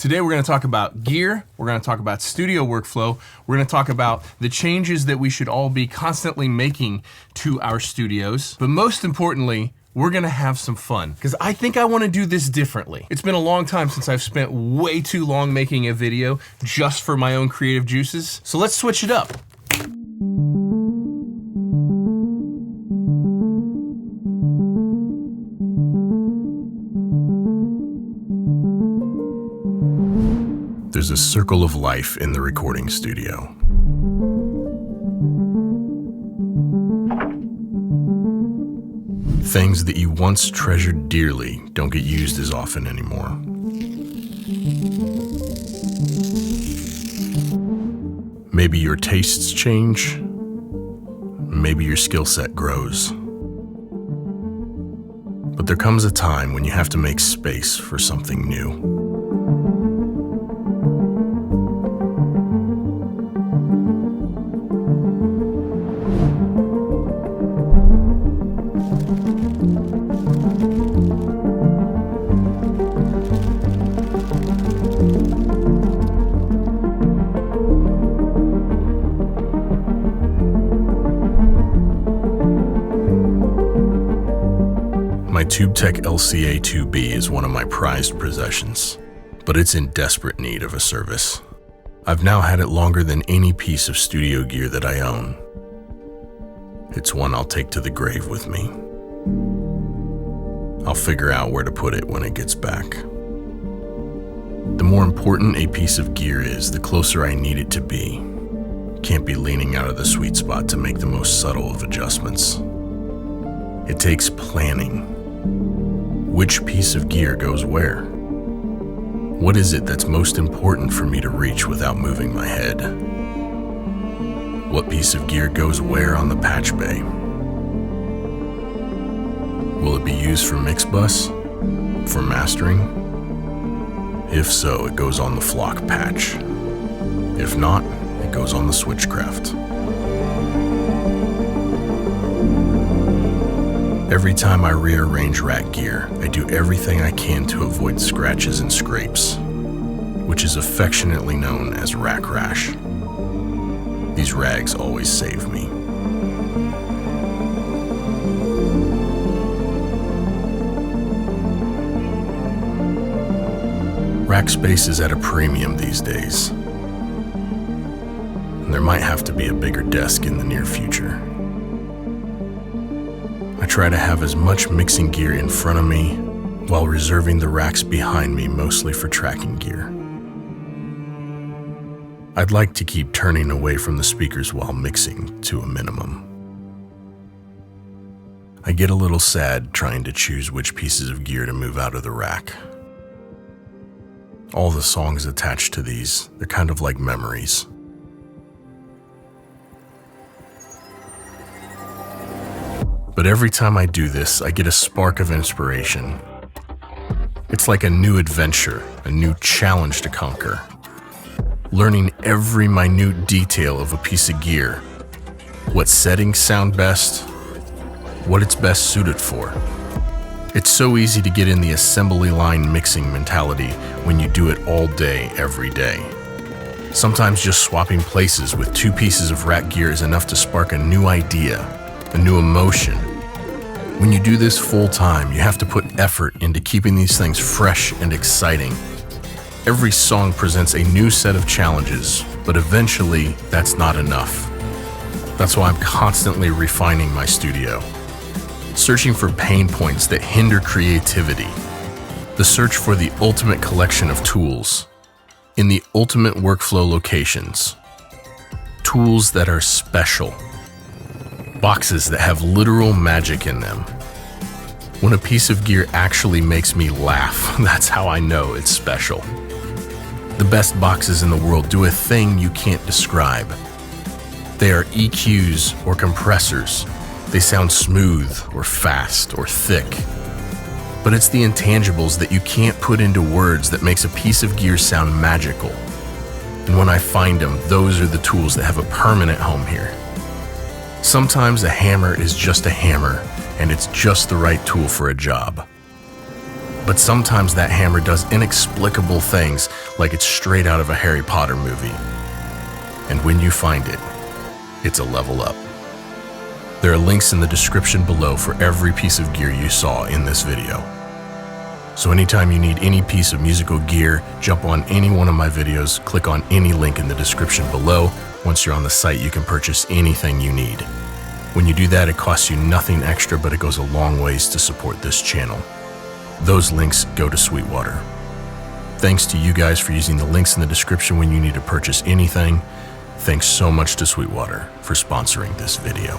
Today we're going to talk about gear, we're going to talk about studio workflow, we're going to talk about the changes that we should all be constantly making to our studios, but most importantly, we're going to have some fun, because I think I want to do this differently. It's been a long time since I've spent way too long making a video just for my own creative juices, so let's switch it up. There's a circle of life in the recording studio. Things that you once treasured dearly don't get used as often anymore. Maybe your tastes change. Maybe your skill set grows. But there comes a time when you have to make space for something new. My TubeTech LCA2B is one of my prized possessions, but it's in desperate need of a service. I've now had it longer than any piece of studio gear that I own. It's one I'll take to the grave with me. I'll figure out where to put it when it gets back. The more important a piece of gear is, the closer I need it to be. Can't be leaning out of the sweet spot to make the most subtle of adjustments. It takes planning. Which piece of gear goes where? What is it that's most important for me to reach without moving my head? What piece of gear goes where on the patch bay? Will it be used for mix bus? For mastering? If so, it goes on the flock patch. If not, it goes on the switchcraft. Every time I rearrange rack gear, I do everything I can to avoid scratches and scrapes, which is affectionately known as rack rash. These rags always save me. Rack space is at a premium these days, and there might have to be a bigger desk in the near future. I try to have as much mixing gear in front of me while reserving the racks behind me mostly for tracking gear. I'd like to keep turning away from the speakers while mixing to a minimum. I get a little sad trying to choose which pieces of gear to move out of the rack. All the songs attached to these, they're kind of like memories. But every time I do this, I get a spark of inspiration. It's like a new adventure, a new challenge to conquer. Learning every minute detail of a piece of gear, what settings sound best, what it's best suited for. It's so easy to get in the assembly line mixing mentality when you do it all day, every day. Sometimes just swapping places with two pieces of rack gear is enough to spark a new idea, a new emotion. When you do this full time, you have to put effort into keeping these things fresh and exciting. Every song presents a new set of challenges, but eventually that's not enough. That's why I'm constantly refining my studio, searching for pain points that hinder creativity, the search for the ultimate collection of tools in the ultimate workflow locations, tools that are special. Boxes that have literal magic in them. When a piece of gear actually makes me laugh, that's how I know it's special. The best boxes in the world do a thing you can't describe. They are EQs or compressors. They sound smooth or fast or thick. But it's the intangibles that you can't put into words that makes a piece of gear sound magical. And when I find them, those are the tools that have a permanent home here. Sometimes a hammer is just a hammer, and it's just the right tool for a job. But sometimes that hammer does inexplicable things like it's straight out of a Harry Potter movie. And when you find it, it's a level up. There are links in the description below for every piece of gear you saw in this video. So anytime you need any piece of musical gear, jump on any one of my videos, click on any link in the description below. Once you're on the site, you can purchase anything you need. When you do that, it costs you nothing extra, but it goes a long ways to support this channel. Those links go to Sweetwater. Thanks to you guys for using the links in the description when you need to purchase anything. Thanks so much to Sweetwater for sponsoring this video.